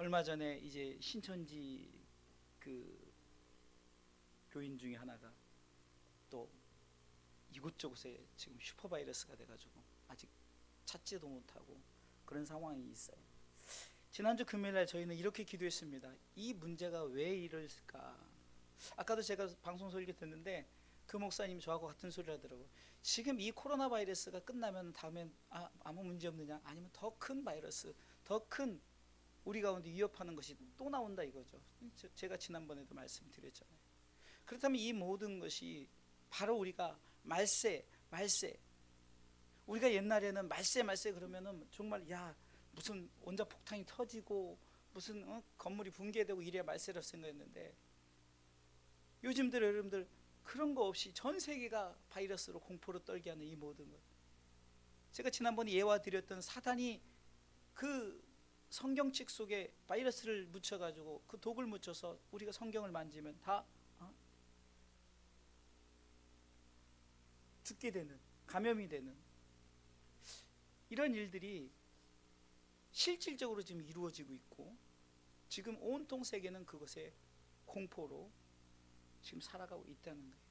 얼마 전에 이제 신천지 그 교인 중에 하나가 또 이곳저곳에 지금 슈퍼바이러스가 돼가지고 아직 찾지도 못하고 그런 상황이 있어요. 지난주 금요일날 저희는 이렇게 기도했습니다. 이 문제가 왜 이럴까? 아까도 제가 방송 설교 듣는데 그 목사님이 저하고 같은 소리를 하더라고요. 지금 이 코로나 바이러스가 끝나면 다음엔 아무 문제 없느냐? 아니면 더 큰 바이러스, 더 큰 우리 가운데 위협하는 것이 또 나온다 이거죠. 제가 지난번에도 말씀드렸잖아요. 그렇다면 이 모든 것이 바로 우리가 말세 우리가 옛날에는 말세 그러면은 정말 야 무슨 원자폭탄이 터지고 무슨 건물이 붕괴되고 이래야 말세라고 생각했는데 요즘들 여러분들 그런 거 없이 전 세계가 바이러스로 공포로 떨게 하는 이 모든 것, 제가 지난번에 예화 드렸던 사단이 그 성경책 속에 바이러스를 묻혀가지고 그 독을 묻혀서 우리가 성경을 만지면 다 죽게 되는, 감염이 되는 이런 일들이 실질적으로 지금 이루어지고 있고, 지금 온통 세계는 그것의 공포로 지금 살아가고 있다는 거예요.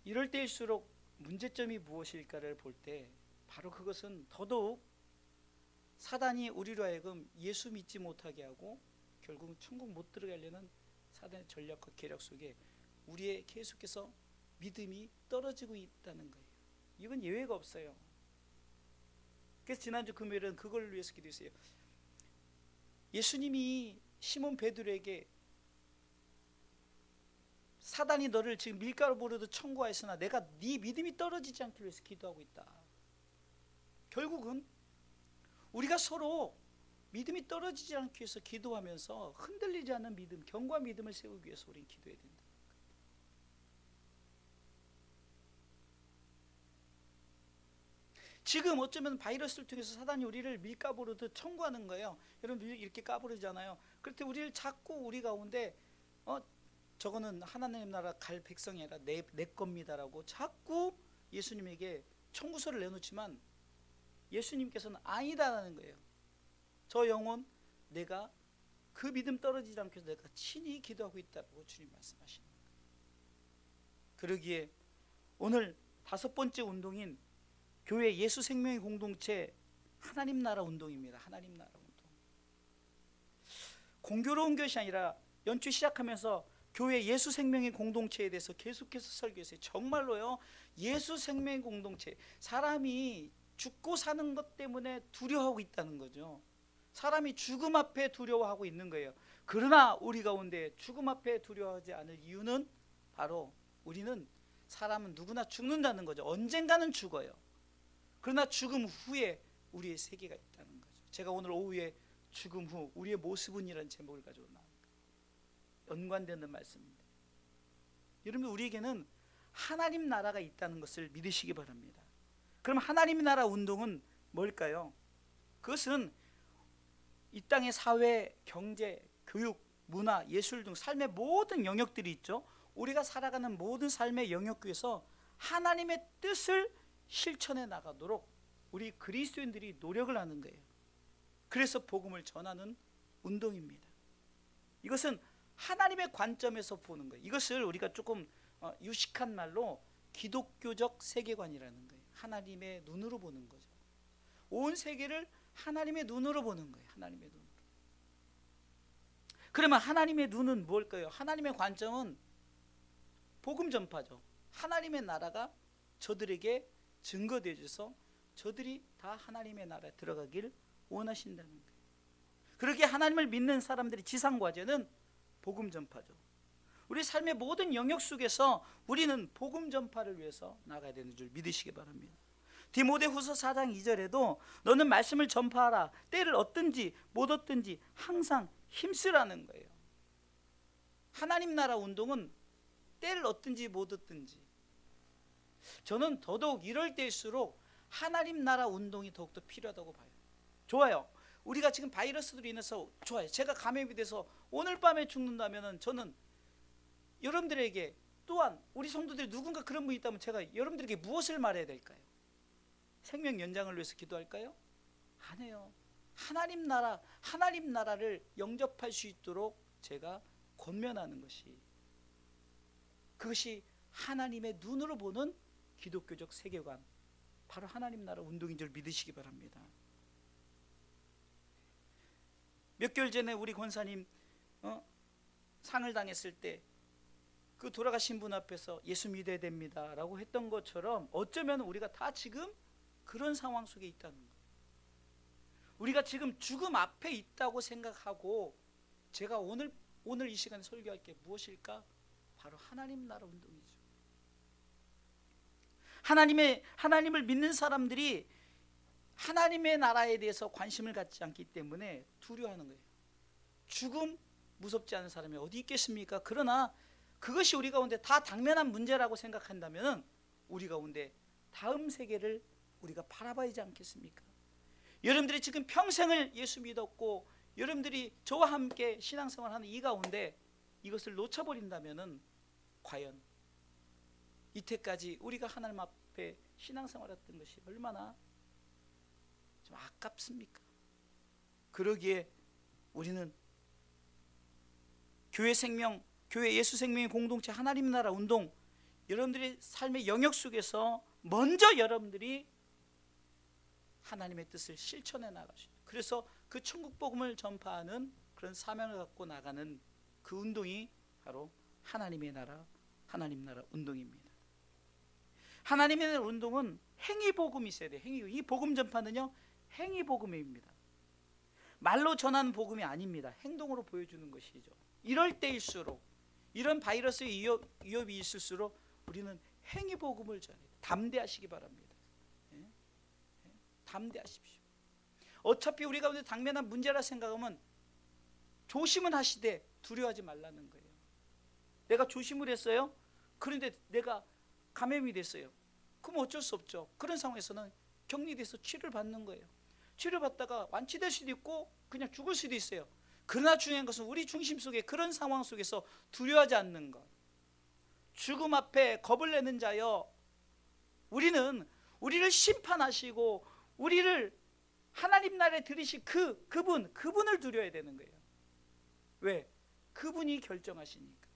이럴 때일수록 문제점이 무엇일까를 볼 때 바로 그것은 더더욱 사단이 우리로 하여금 예수 믿지 못하게 하고 결국은 천국 못 들어가려는 사단의 전략과 계략 속에 우리의 계속해서 믿음이 떨어지고 있다는 거예요. 이건 예외가 없어요. 그래서 지난주 금요일은 그걸 위해서 기도했어요. 예수님이 시몬 베드로에게 사단이 너를 지금 밀가루보로도 청구하였으나 내가 네 믿음이 떨어지지 않기 위해서 기도하고 있다. 결국은 우리가 서로 믿음이 떨어지지 않기 위해서 기도하면서 흔들리지 않는 믿음, 견고한 믿음을 세우기 위해서 우리는 기도해야 된다. 지금 어쩌면 바이러스를 통해서 사단이 우리를 밀가루로도 청구하는 거예요. 여러분 이렇게 까부르잖아요. 그럴 때 우리를 자꾸 우리 가운데 저거는 하나님 나라 갈 백성이 아니라 내 겁니다라고 자꾸 예수님에게 청구서를 내놓지만 예수님께서는 아니다라는 거예요. 저 영혼 내가 그 믿음 떨어지지 않기 위해서 내가 친히 기도하고 있다고 주님 말씀하시는 거예요. 그러기에 오늘 5번째 운동인 교회 예수 생명의 공동체 하나님 나라 운동입니다. 하나님 나라 운동. 공교로운 것이 아니라 연초 시작하면서 교회 예수 생명의 공동체에 대해서 계속해서 설교했어요. 정말로요, 예수 생명의 공동체, 사람이 죽고 사는 것 때문에 두려워하고 있다는 거죠. 사람이 죽음 앞에 두려워하고 있는 거예요. 그러나 우리 가운데 죽음 앞에 두려워하지 않을 이유는 바로 우리는 사람은 누구나 죽는다는 거죠. 언젠가는 죽어요. 그러나 죽음 후에 우리의 세계가 있다는 거죠. 제가 오늘 오후에 죽음 후 우리의 모습은 이라는 제목을 가지고 나옵니다. 연관되는 말씀입니다. 여러분 우리에게는 하나님 나라가 있다는 것을 믿으시기 바랍니다. 그럼 하나님 나라 운동은 뭘까요? 그것은 이 땅의 사회, 경제, 교육, 문화, 예술 등 삶의 모든 영역들이 있죠. 우리가 살아가는 모든 삶의 영역에서 하나님의 뜻을 실천해 나가도록 우리 그리스도인들이 노력을 하는 거예요. 그래서 복음을 전하는 운동입니다. 이것은 하나님의 관점에서 보는 거예요. 이것을 우리가 조금 유식한 말로 기독교적 세계관이라는 거예요. 하나님의 눈으로 보는 거죠. 온 세계를 하나님의 눈으로 보는 거예요. 하나님의 눈으로. 그러면 하나님의 눈은 뭘까요? 하나님의 관점은 복음 전파죠. 하나님의 나라가 저들에게 증거되어 줘서 저들이 다 하나님의 나라에 들어가길 원하신다는 거예요. 그렇게 하나님을 믿는 사람들의 지상과제는 복음 전파죠. 우리 삶의 모든 영역 속에서 우리는 복음 전파를 위해서 나가야 되는 줄 믿으시기 바랍니다. 디모데후서 4장 2절에도 너는 말씀을 전파하라. 때를 얻든지 못 얻든지 항상 힘쓰라는 거예요. 하나님 나라 운동은 때를 얻든지 못 얻든지, 저는 더더욱 이럴 때일수록 하나님 나라 운동이 더욱더 필요하다고 봐요. 좋아요. 우리가 지금 바이러스로 인해서 좋아요. 제가 감염이 돼서 오늘 밤에 죽는다면 저는 여러분들에게 또한 우리 성도들이 누군가 그런 분이 있다면 제가 여러분들에게 무엇을 말해야 될까요? 생명 연장을 위해서 기도할까요? 안 해요. 하나님 나라를 영접할 수 있도록 제가 권면하는 것이, 그것이 하나님의 눈으로 보는 기독교적 세계관, 바로 하나님 나라 운동인 줄 믿으시기 바랍니다. 몇 개월 전에 우리 권사님 상을 당했을 때 그 돌아가신 분 앞에서 예수 믿어야 됩니다 라고 했던 것처럼, 어쩌면 우리가 다 지금 그런 상황 속에 있다는 거예요. 우리가 지금 죽음 앞에 있다고 생각하고, 제가 오늘 이 시간에 설교할 게 무엇일까? 바로 하나님 나라 운동이죠. 하나님을 믿는 사람들이 하나님의 나라에 대해서 관심을 갖지 않기 때문에 두려워하는 거예요. 죽음 무섭지 않은 사람이 어디 있겠습니까? 그러나 그것이 우리 가운데 다 당면한 문제라고 생각한다면 우리 가운데 다음 세계를 우리가 바라봐야 하지 않겠습니까? 여러분들이 지금 평생을 예수 믿었고, 여러분들이 저와 함께 신앙생활하는 이 가운데 이것을 놓쳐버린다면 과연 이때까지 우리가 하나님 앞에 신앙생활했던 것이 얼마나 좀 아깝습니까? 그러기에 우리는 교회 예수 생명의 공동체 하나님 나라 운동, 여러분들의 삶의 영역 속에서 먼저 여러분들이 하나님의 뜻을 실천해 나가시죠. 그래서 그 천국 복음을 전파하는 그런 사명을 갖고 나가는 그 운동이 바로 하나님 나라 운동입니다. 하나님의 나라 운동은 행위 복음이 있어야 돼요. 이 복음 전파는요, 행위 복음입니다. 말로 전하는 복음이 아닙니다. 행동으로 보여주는 것이죠. 이럴 때일수록, 이런 바이러스의 위협이 있을수록 우리는 행위 복음을 전해요. 담대하시기 바랍니다. 담대하십시오. 어차피 우리 가운데 당면한 문제라 생각하면 조심은 하시되 두려워하지 말라는 거예요. 내가 조심을 했어요. 그런데 내가 감염이 됐어요. 그럼 어쩔 수 없죠. 그런 상황에서는 격리돼서 치료를 받는 거예요. 치료받다가 완치될 수도 있고 그냥 죽을 수도 있어요. 그러나 중요한 것은 우리 중심 속에, 그런 상황 속에서 두려워하지 않는 것. 죽음 앞에 겁을 내는 자여, 우리를 심판하시고 우리를 하나님 나라에 들이실 그분을 두려워야 되는 거예요. 왜? 그분이 결정하시니까.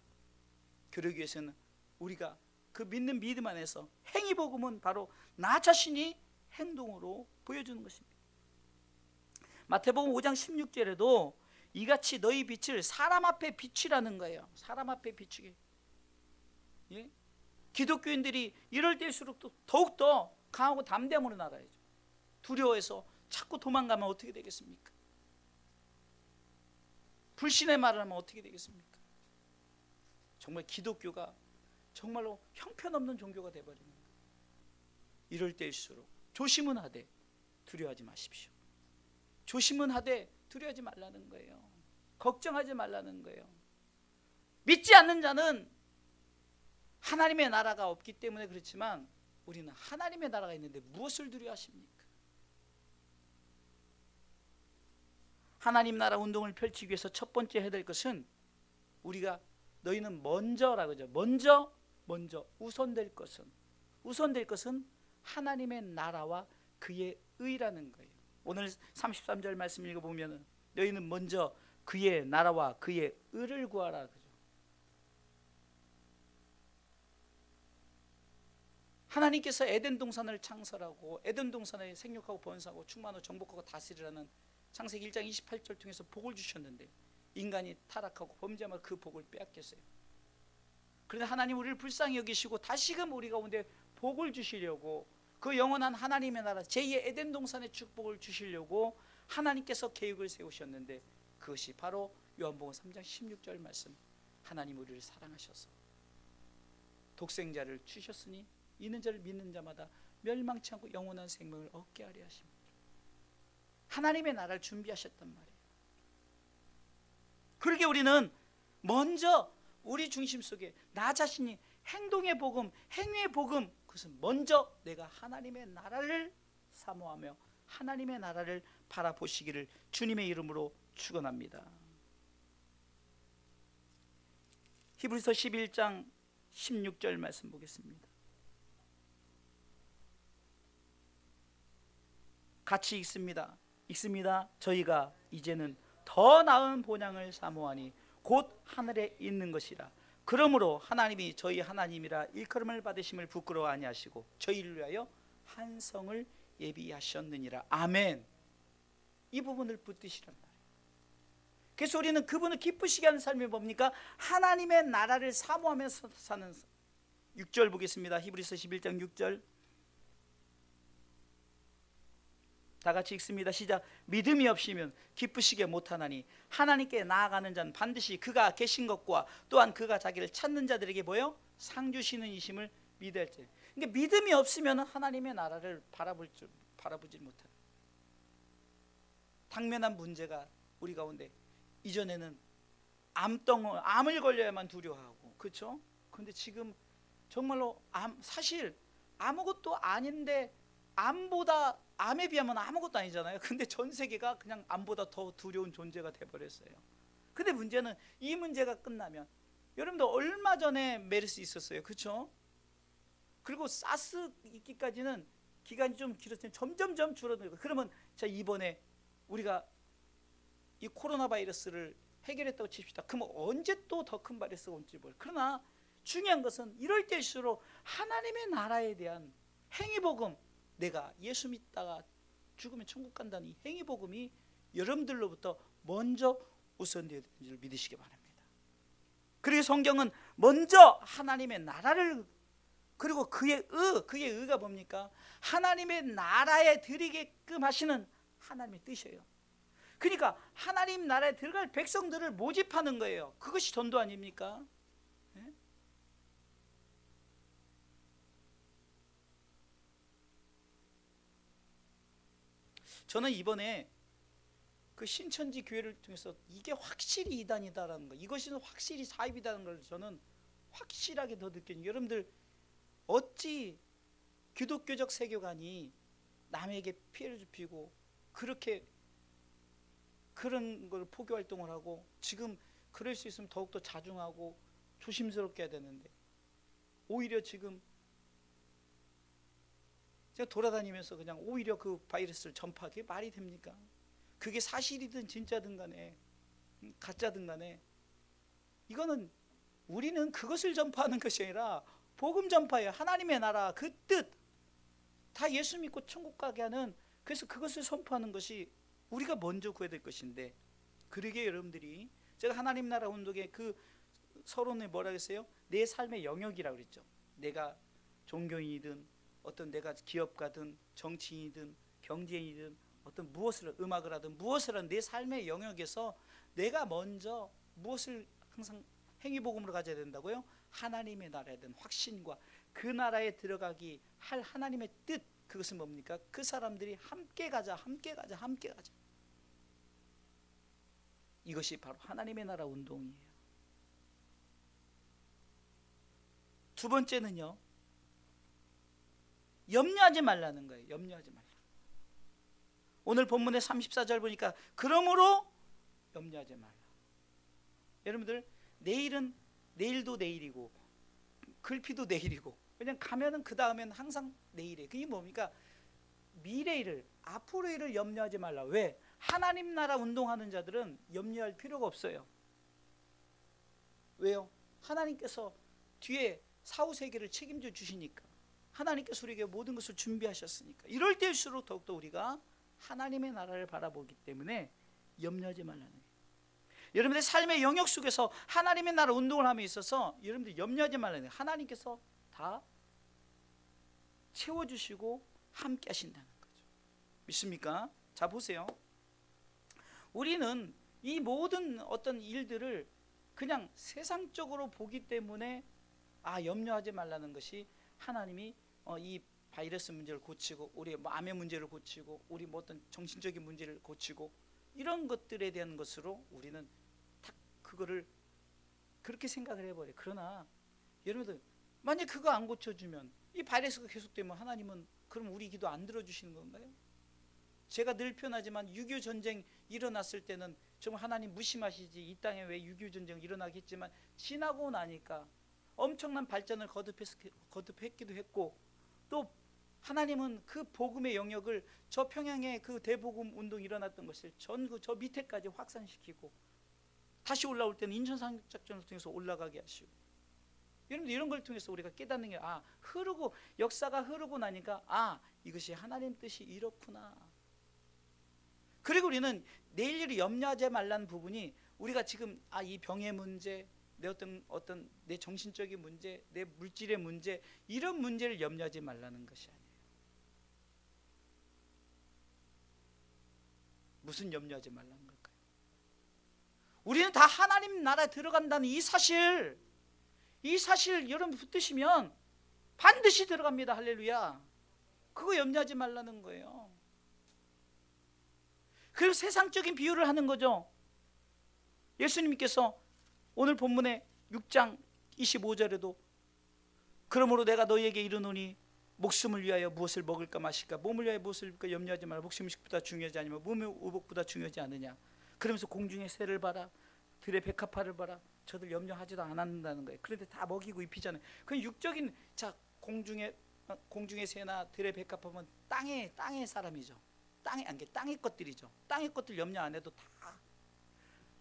그러기 위해서는 우리가 그 믿는 믿음 안에서 행위 복음은 바로 나 자신이 행동으로 보여주는 것입니다. 마태복음 5장 16절에도 이같이 너희 빛을 사람 앞에 비추라는 거예요. 사람 앞에 비추게. 예? 기독교인들이 이럴 때일수록 더욱더 강하고 담대함으로 나가야죠. 두려워해서 자꾸 도망가면 어떻게 되겠습니까? 불신의 말을 하면 어떻게 되겠습니까? 정말 기독교가 정말로 형편없는 종교가 되어버리는 거예요. 이럴 때일수록 조심은 하되 두려워하지 마십시오. 조심은 하되 두려워하지 말라는 거예요. 걱정하지 말라는 거예요. 믿지 않는 자는 하나님의 나라가 없기 때문에 그렇지만 우리는 하나님의 나라가 있는데 무엇을 두려워하십니까? 하나님 나라 운동을 펼치기 위해서 첫 번째 해야 될 것은, 우리가 너희는 먼저라고 하죠. 먼저 우선될 것은 하나님의 나라와 그의 의라는 거예요. 오늘 33절 말씀 읽어보면 너희는 먼저 그의 나라와 그의 의를 구하라. 하나님께서 에덴 동산을 창설하고 에덴 동산에 생육하고 번성하고 충만하고 정복하고 다스리라는 창세기 1장 28절 통해서 복을 주셨는데 인간이 타락하고 범죄하면 그 복을 빼앗겼어요. 그런데 하나님 우리를 불쌍히 여기시고 다시금 우리 가운데 복을 주시려고, 그 영원한 하나님의 나라 제2의 에덴 동산의 축복을 주시려고 하나님께서 계획을 세우셨는데, 그것이 바로 요한복음 3장 16절 말씀, 하나님 우리를 사랑하셔서 독생자를 주셨으니 이는 저를 믿는 자마다 멸망치 않고 영원한 생명을 얻게 하려 하십니다. 하나님의 나라를 준비하셨단 말이에요. 그러게 우리는 먼저 우리 중심 속에 나 자신이 행동의 복음, 행위의 복음, 그것은 먼저 내가 하나님의 나라를 사모하며 하나님의 나라를 바라보시기를 주님의 이름으로 축원합니다. 히브리서 11장 16절 말씀 보겠습니다. 같이 읽습니다. 읽습니다. 저희가 이제는 더 나은 본향을 사모하니 곧 하늘에 있는 것이라. 그러므로 하나님이 저희 하나님이라 일컬음을 받으심을 부끄러워 아니하시고 저희를 위하여 한 성을 예비하셨느니라. 아멘. 이 부분을 붙드시란 말이에요. 그래서 우리는 그분을 기쁘시게 하는 삶이 뭡니까? 하나님의 나라를 사모하면서 사는. 6절 보겠습니다. 히브리서 11장 6절 다 같이 읽습니다. 시작. 믿음이 없이면 기쁘시게 못하나니 하나님께 나아가는 자는 반드시 그가 계신 것과 또한 그가 자기를 찾는 자들에게 뭐요? 상 주시는 이심을 믿어야 할 때. 그러니까 믿음이 없으면 하나님의 나라를 바라보지 못해요. 당면한 문제가 우리 가운데, 이전에는 암을 걸려야만 두려워하고, 그렇죠? 그런데 지금 정말로 사실 아무것도 아닌데, 암에 비하면 아무것도 아니잖아요. 근데 전 세계가 그냥 암보다 더 두려운 존재가 돼버렸어요. 근데 문제는 이 문제가 끝나면, 여러분들 얼마 전에 메르스 있었어요, 그렇죠? 그리고 사스 있기까지는 기간이 좀 길었지만 점점점 줄어들고, 그러면 자, 이번에 우리가 이 코로나 바이러스를 해결했다고 칩시다. 그러면 언제 또 더 큰 바이러스가 올지 몰라요. 그러나 중요한 것은 이럴 때일수록 하나님의 나라에 대한 행위복음, 내가 예수 믿다가 죽으면 천국 간다는 이 행위복음이 여러분들로부터 먼저 우선되어야 되는 줄 믿으시기 바랍니다. 그리고 성경은 먼저 하나님의 나라를, 그리고 그의 의가 뭡니까? 하나님의 나라에 드리게끔 하시는 하나님의 뜻이에요. 그러니까 하나님 나라에 들어갈 백성들을 모집하는 거예요. 그것이 전도 아닙니까? 네? 저는 이번에 그 신천지 교회를 통해서 이게 확실히 이단이다라는 거, 이것이 확실히 사입이다는 걸 저는 확실하게 더 느끼는. 여러분들 어찌 기독교적 세계관이 남에게 피해를 주피고 그렇게 그런 걸 포교 활동을 하고, 지금 그럴 수 있으면 더욱더 자중하고 조심스럽게 해야 되는데, 오히려 지금 제가 돌아다니면서 그냥 오히려 그 바이러스를 전파하게 말이 됩니까? 그게 사실이든 진짜든 간에 가짜든 간에, 이거는 우리는 그것을 전파하는 것이 아니라 복음 전파예요. 하나님의 나라 그 뜻 다 예수 믿고 천국 가게 하는, 그래서 그것을 선포하는 것이 우리가 먼저 구해야 될 것인데, 그러게 여러분들이, 제가 하나님 나라 운동의 그 서론에 뭐라 했어요? 내 삶의 영역이라고 그랬죠. 내가 종교인이든 어떤 내가 기업가든 정치인이든 경제인이든 어떤 무엇을 음악을 하든 무엇을 하든 내 삶의 영역에서 내가 먼저 무엇을 항상 행위복음으로 가져야 된다고요? 하나님의 나라에 대한 확신과 그 나라에 들어가기 할 하나님의 뜻, 그것은 뭡니까? 그 사람들이 함께 가자, 함께 가자, 함께 가자. 이것이 바로 하나님의 나라 운동이에요. 두 번째는요, 염려하지 말라는 거예요. 염려하지 말라. 오늘 본문의 34절 보니까 그러므로 염려하지 말라. 여러분들 내일은 내일도 내일이고 글피도 내일이고, 그냥 가면은 그 다음에는 항상 내일이에요. 그게 뭡니까? 미래 일을, 앞으로의 일을 염려하지 말라. 왜? 하나님 나라 운동하는 자들은 염려할 필요가 없어요. 왜요? 하나님께서 뒤에 사후세계를 책임져 주시니까, 하나님께서 우리에게 모든 것을 준비하셨으니까. 이럴 때일수록 더욱더 우리가 하나님의 나라를 바라보기 때문에 염려하지 말라는 거예요. 여러분들 삶의 영역 속에서 하나님의 나라 운동을 함에 있어서 여러분들 염려하지 말라는 거예요. 하나님께서 다 채워주시고 함께 하신다는 거죠. 믿습니까? 자, 보세요. 우리는 이 모든 어떤 일들을 그냥 세상적으로 보기 때문에 염려하지 말라는 것이, 하나님이 이 바이러스 문제를 고치고, 우리 암의 문제를 고치고, 우리 어떤 정신적인 문제를 고치고, 이런 것들에 대한 것으로 우리는 딱 그거를 그렇게 생각을 해버려요. 그러나 여러분들, 만약 그거 안 고쳐주면, 이 바이러스가 계속되면 하나님은 그럼 우리 기도 안 들어주시는 건가요? 제가 늘 표현하지만 6.25 전쟁 일어났을 때는 정말 하나님 무심하시지, 이 땅에 왜 6.25 전쟁 일어나겠지만, 지나고 나니까 엄청난 발전을 거듭했기도 했고, 또 하나님은 그 복음의 영역을 저 평양에 그 대복음 운동이 일어났던 것을 전부 저 밑에까지 확산시키고 다시 올라올 때는 인천 상륙작전을 통해서 올라가게 하시고, 여러분들 이런 걸 통해서 우리가 깨닫는 게 흐르고 역사가 흐르고 나니까 이것이 하나님 뜻이 이렇구나. 그리고 우리는 내일 일을 염려하지 말라는 부분이 우리가 지금 이 병의 문제, 내 어떤 내 정신적인 문제, 내 물질의 문제, 이런 문제를 염려하지 말라는 것이 아니에요. 무슨 염려하지 말라는 걸까요? 우리는 다 하나님 나라에 들어간다는 이 사실 여러분 붙드시면 반드시 들어갑니다. 할렐루야. 그거 염려하지 말라는 거예요. 그리고 세상적인 비유를 하는 거죠. 예수님께서 오늘 본문의 6장 25절에도 그러므로 내가 너희에게 이르노니 목숨을 위하여 무엇을 먹을까 마실까, 몸을 위하여 무엇을 입을까 염려하지 말라. 목숨이 식보다 중요하지 아니면 몸의 의복보다 중요하지 않느냐. 그러면서 공중의 새를 봐라, 들의 백합화를 봐라. 저들 염려하지도 않는다는 거예요. 그런데 다 먹이고 입히잖아요. 그 육적인 공중의 새나 들의 백합화는 땅의 사람이죠. 땅의 것들이죠. 땅의 것들 염려 안 해도 다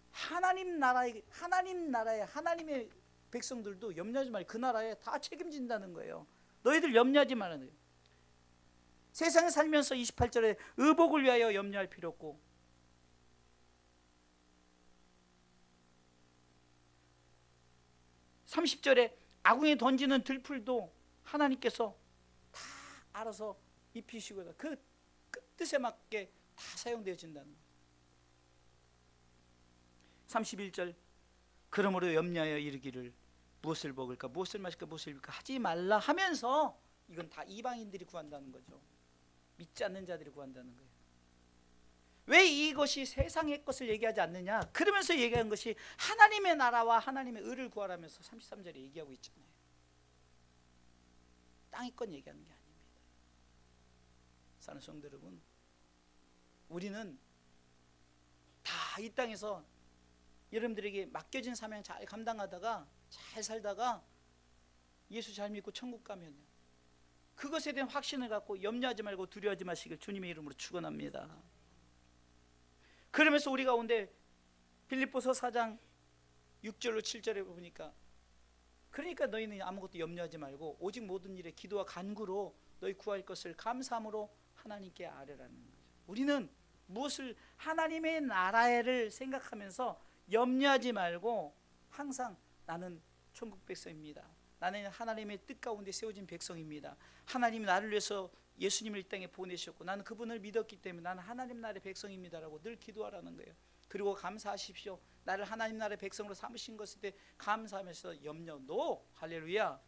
하나님 나라의 하나님의 백성들도 염려하지 말고 그 나라에 다 책임진다는 거예요. 너희들 염려하지 말라는 거예요. 세상에 살면서 28절에 의복을 위하여 염려할 필요 없고, 30절에 아궁이에 던지는 들풀도 하나님께서 다 알아서 입히시고 그 뜻에 맞게 다 사용되어진다는 거예요. 31절 그러므로 염려하여 이르기를 무엇을 먹을까 무엇을 마실까 무엇을 입을까 하지 말라 하면서, 이건 다 이방인들이 구한다는 거죠. 믿지 않는 자들이 구한다는 거예요. 왜 이것이 세상의 것을 얘기하지 않느냐, 그러면서 얘기한 것이 하나님의 나라와 하나님의 의를 구하라면서 33절에 얘기하고 있잖아요. 땅의 것 얘기하는 게 아닙니다. 사랑하는 성도 여러분, 우리는 다 이 땅에서 여러분들에게 맡겨진 사명 잘 감당하다가 잘 살다가 예수 잘 믿고 천국 가면 그것에 대한 확신을 갖고 염려하지 말고 두려워하지 마시길 주님의 이름으로 축원합니다. 그러면서 우리 가운데 빌립보서 4장 6절로 7절에 보니까, 그러니까 너희는 아무것도 염려하지 말고 오직 모든 일에 기도와 간구로 너희 구할 것을 감사함으로 하나님께 아뢰라는 거죠. 우리는 무엇을 하나님의 나라를 생각하면서 염려하지 말고 항상 나는 천국 백성입니다. 나는 하나님의 뜻 가운데 세워진 백성입니다. 하나님이 나를 위해서 예수님을 이 땅에 보내셨고 나는 그분을 믿었기 때문에 나는 하나님 나라의 백성입니다라고 늘 기도하라는 거예요. 그리고 감사하십시오. 나를 하나님 나라의 백성으로 삼으신 것에 대해 감사하면서 염려 노, 할렐루야.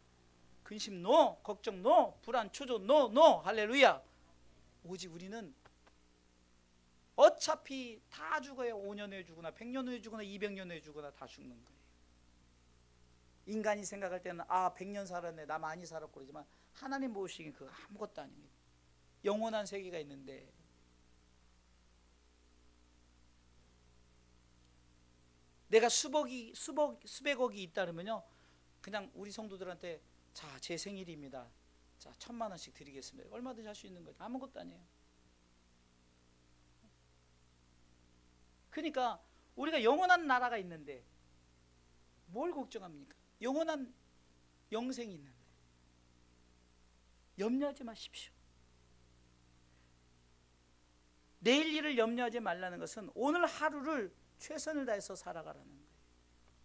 근심 노, 걱정 노, 불안 초조 노, 할렐루야. 오직 우리는 어차피 다 죽어요. 5년 후에 죽으나 100년 후에 죽으나 200년 후에 죽으나 다 죽는 거예요. 인간이 생각할 때는 100년 살았네, 나 많이 살았고 그러지만 하나님 보시기엔 그거 아무것도 아닙니다. 영원한 세계가 있는데, 내가 수백억이 있다면요, 그냥 우리 성도들한테 자, 제 생일입니다, 자 1000만 원씩 드리겠습니다, 얼마든지 할 수 있는 거죠. 아무것도 아니에요. 그러니까 우리가 영원한 나라가 있는데 뭘 걱정합니까? 영원한 영생이 있는데 염려하지 마십시오. 내일 일을 염려하지 말라는 것은 오늘 하루를 최선을 다해서 살아가라는 거예요.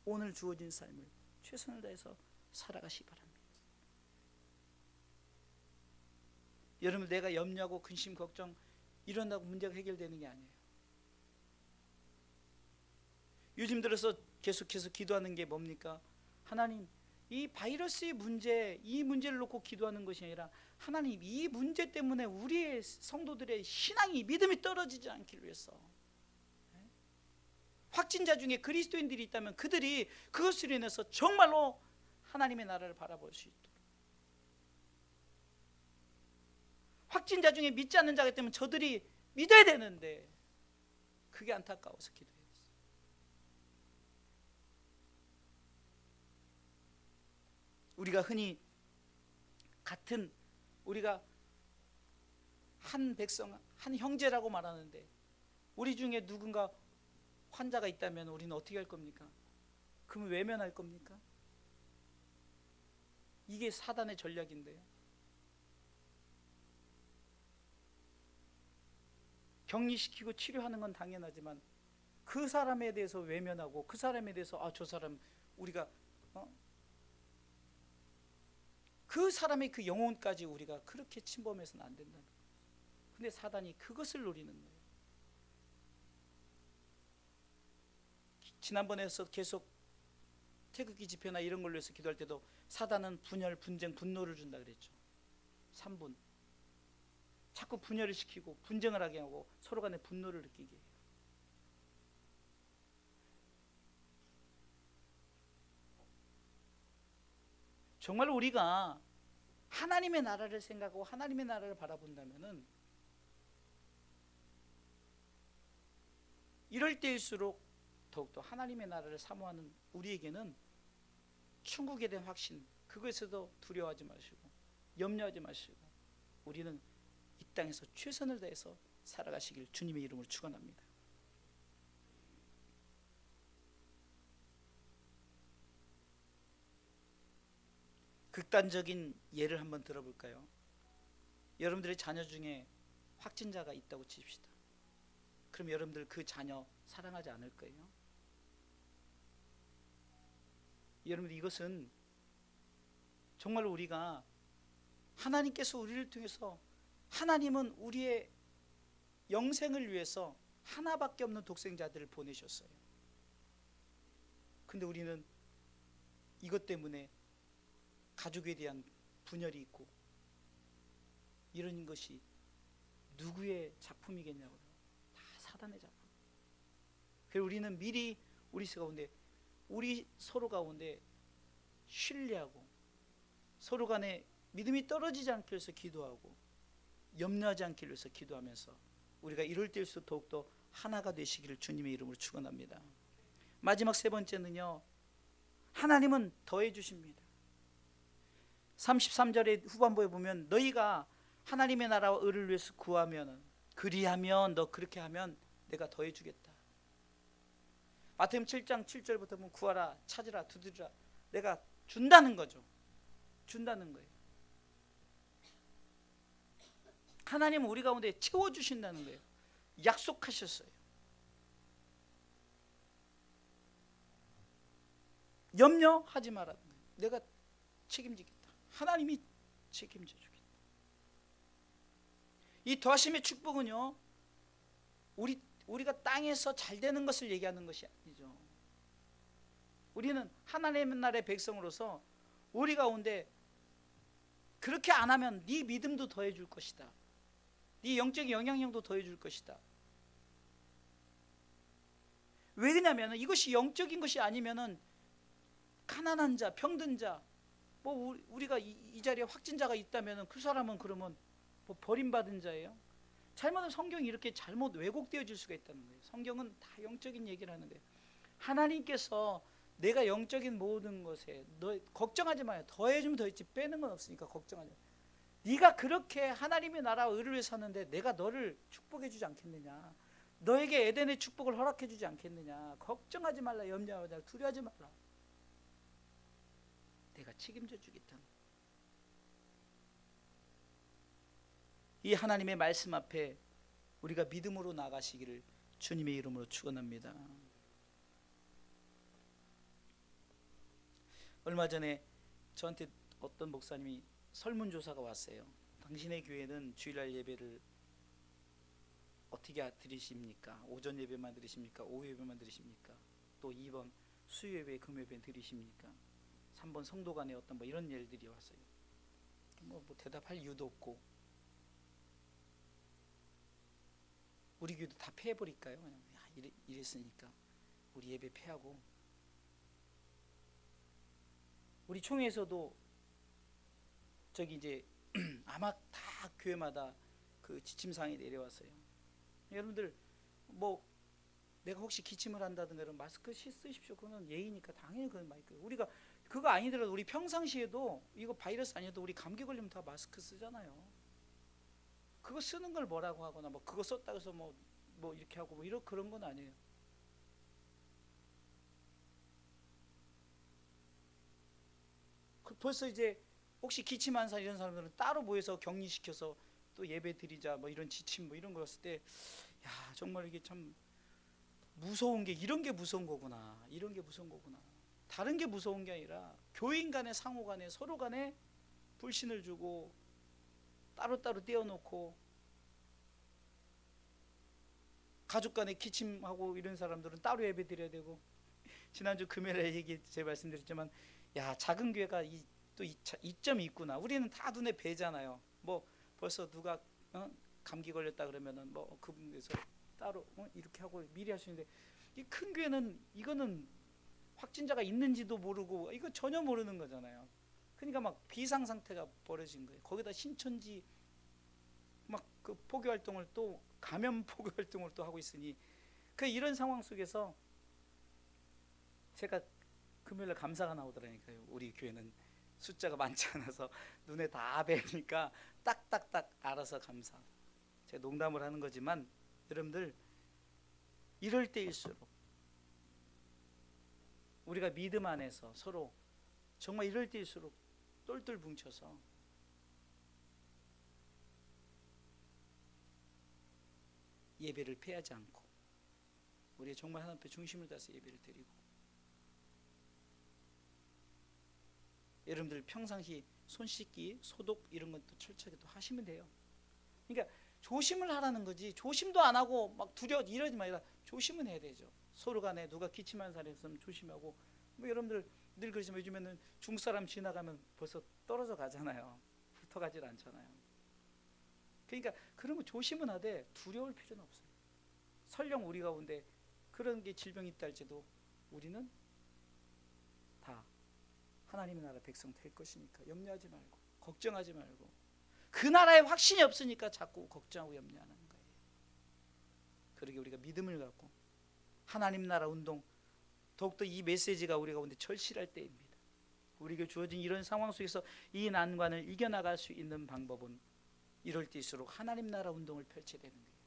오늘 주어진 삶을 최선을 다해서 살아가시기 바랍니다. 여러분, 내가 염려하고 근심 걱정 이런다고 문제가 해결되는 게 아니에요. 요즘 들어서 계속해서 기도하는 게 뭡니까? 하나님, 이 바이러스의 문제, 이 문제를 놓고 기도하는 것이 아니라 하나님, 이 문제 때문에 우리의 성도들의 신앙이, 믿음이 떨어지지 않기를 위해서, 확진자 중에 그리스도인들이 있다면 그들이 그것으로 인해서 정말로 하나님의 나라를 바라볼 수 있도록, 확진자 중에 믿지 않는 자가 있다면 저들이 믿어야 되는데 그게 안타까워서 기도해요. 우리가 흔히 우리가 한 백성, 한 형제라고 말하는데 우리 중에 누군가 환자가 있다면 우리는 어떻게 할 겁니까? 그러면 외면할 겁니까? 이게 사단의 전략인데요. 격리시키고 치료하는 건 당연하지만 그 사람에 대해서 외면하고 그 사람에 대해서 저 사람 우리가 그 사람의 그 영혼까지 우리가 그렇게 침범해서는 안 된다는 거예요. 근데 사단이 그것을 노리는 거예요. 지난번에서 계속 태극기 집회나 이런 걸로 해서 기도할 때도 사단은 분열, 분쟁, 분노를 준다 그랬죠. 3분. 자꾸 분열을 시키고 분쟁을 하게 하고 서로 간에 분노를 느끼게 해요. 정말 우리가 하나님의 나라를 생각하고 하나님의 나라를 바라본다면은 이럴 때일수록 더욱더 하나님의 나라를 사모하는 우리에게는 천국에 대한 확신, 그것에도 두려워하지 마시고 염려하지 마시고 우리는 이 땅에서 최선을 다해서 살아가시길 주님의 이름으로 축원합니다. 극단적인 예를 한번 들어볼까요? 여러분들의 자녀 중에 확진자가 있다고 칩시다. 그럼 여러분들 그 자녀 사랑하지 않을 거예요? 여러분들 이것은 정말 우리가 하나님께서 우리를 통해서 하나님은 우리의 영생을 위해서 하나밖에 없는 독생자들을 보내셨어요. 근데 우리는 이것 때문에 가족에 대한 분열이 있고 이런 것이 누구의 작품이겠냐고요. 다 사단의 작품. 그래서 우리는 미리 우리 서로 가운데 신뢰하고 서로 간에 믿음이 떨어지지 않기 위해서 기도하고 염려하지 않기 위해서 기도하면서 우리가 이럴 때일수록 더욱더 하나가 되시기를 주님의 이름으로 축원합니다. 마지막 세 번째는요, 하나님은 더해 주십니다. 33절의 후반부에 보면 너희가 하나님의 나라와 의를 위해서 구하면 그리하면 너 그렇게 하면 내가 더해 주겠다. 마태복음 7장 7절부터 보면 구하라 찾으라 두드리라 내가 준다는 거죠. 준다는 거예요. 하나님은 우리 가운데 채워주신다는 거예요. 약속하셨어요. 염려하지 마라. 내가 책임지겠다. 하나님이 책임져 주겠다. 이 더하심의 축복은요, 우리가 땅에서 잘 되는 것을 얘기하는 것이 아니죠. 우리는 하나님의 나라의 백성으로서 우리 가운데 그렇게 안 하면 네 믿음도 더해 줄 것이다. 네 영적인 영향력도 더해 줄 것이다. 왜 그러냐면 이것이 영적인 것이 아니면은 가난한 자, 병든 자, 뭐 우리가 이 자리에 확진자가 있다면은 그 사람은 그러면 뭐 버림받은 자예요. 잘못하면 성경이 이렇게 잘못 왜곡되어질 수가 있다는 거예요. 성경은 다 영적인 얘기를 하는 거예요. 하나님께서 내가 영적인 모든 것에 너 걱정하지 마요. 더해주면 더했지 빼는 건 없으니까 걱정하지 마. 네가 그렇게 하나님의 나라와 의를 위해서 사는데 내가 너를 축복해 주지 않겠느냐. 너에게 에덴의 축복을 허락해 주지 않겠느냐. 걱정하지 말라. 염려하지 말라. 두려워하지 말라. 내가 책임져 주겠다. 이 하나님의 말씀 앞에 우리가 믿음으로 나가시기를 주님의 이름으로 축원합니다. 얼마 전에 저한테 어떤 목사님이 설문조사가 왔어요. 당신의 교회는 주일날 예배를 어떻게 드리십니까? 오전 예배만 드리십니까? 오후 예배만 드리십니까? 또 2번 수요 예배, 금 예배 드리십니까? 3번 성도 간의 어떤 뭐 이런 일들이 왔어요. 뭐 대답할 이유도 없고 우리 교회도 다 폐해버릴까요? 그냥 이랬으니까 우리 예배 폐하고 우리 총회에서도 저기 이제 아마 다 교회마다 그 지침사항이 내려왔어요. 여러분들 뭐 내가 혹시 기침을 한다든가 이런 마스크 쓰십시오. 그거는 예의니까 당연히 그건 마이크. 우리가 그거 아니더라도 우리 평상시에도 이거 바이러스 아니어도 우리 감기 걸리면 다 마스크 쓰잖아요. 그거 쓰는 걸 뭐라고 하거나 뭐 그거 썼다고 해서 뭐 이렇게 하고 뭐 이런 그런 건 아니에요. 벌써 이제 혹시 기침한사 이런 사람들은 따로 모여서 격리시켜서 또 예배 드리자 뭐 이런 지침 뭐 이런 거 했을 때, 야 정말 이게 참 무서운 게 이런 게 무서운 거구나. 이런 게 무서운 거구나. 다른 게 무서운 게 아니라 교인 간에 상호 간에 서로 간에 불신을 주고 따로따로 떼어놓고 가족 간에 기침하고 이런 사람들은 따로 예배 드려야 되고, 지난주 금요일에 얘기 제가 말씀드렸지만, 야 작은 교회가 또 이점이 있구나. 우리는 다 눈에 뵈잖아요. 뭐 벌써 누가 감기 걸렸다 그러면은 뭐 그분에서 따로 이렇게 하고 미리 할 수 있는데, 이 큰 교회는 이거는 확진자가 있는지도 모르고 이거 전혀 모르는 거잖아요. 그러니까 막 비상 상태가 벌어진 거예요. 거기다 신천지 막 그 포교 활동을 또 감염 포교 활동을 또 하고 있으니, 그 이런 상황 속에서 제가 금요일에 감사가 나오더라니까요. 우리 교회는 숫자가 많지 않아서 눈에 다 뵈니까 딱딱딱 알아서 감사. 제가 농담을 하는 거지만 여러분들, 이럴 때일수록 우리가 믿음 안에서 서로 정말 이럴 때일수록 똘똘 뭉쳐서 예배를 패하지 않고 우리 정말 하나님 앞에 중심을 다해서 예배를 드리고, 여러분들 평상시 손 씻기, 소독 이런 것도 철저하게 또 하시면 돼요. 그러니까 조심을 하라는 거지, 조심도 안 하고 막 두려워 이러지 말라. 조심은 해야 되죠. 서로 간에 누가 기침한 사람이 있으면 조심하고, 뭐 여러분들 늘 그러지만 요즘에는 중국 사람 지나가면 벌써 떨어져 가잖아요. 붙어가질 않잖아요. 그러니까 그런 거 조심은 하되 두려울 필요는 없어요. 설령 우리 가운데 그런 게 질병이 있다 할지도 우리는 다 하나님의 나라 백성 될 것이니까 염려하지 말고 걱정하지 말고, 그 나라에 확신이 없으니까 자꾸 걱정하고 염려하는 거예요. 그러게 우리가 믿음을 갖고 하나님 나라 운동, 더욱더 이 메시지가 우리 가운데 절실할 때입니다. 우리에게 주어진 이런 상황 속에서 이 난관을 이겨나갈 수 있는 방법은 이럴 때일수록 하나님 나라 운동을 펼쳐야 되는 거예요.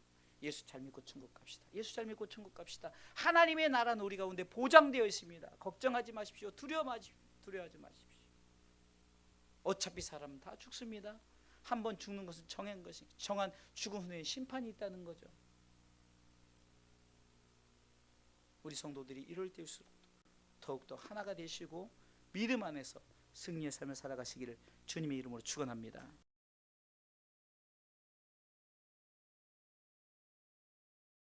예수 잘 믿고 천국 갑시다. 예수 잘 믿고 천국 갑시다. 하나님의 나라는 우리 가운데 보장되어 있습니다. 걱정하지 마십시오. 두려워하지 마십시오. 어차피 사람은 다 죽습니다. 한번 죽는 것은 정한 죽음 후에 심판이 있다는 거죠. 우리 성도들이 이럴 때일수록 더욱더 하나가 되시고 믿음 안에서 승리의 삶을 살아가시기를 주님의 이름으로 축원합니다.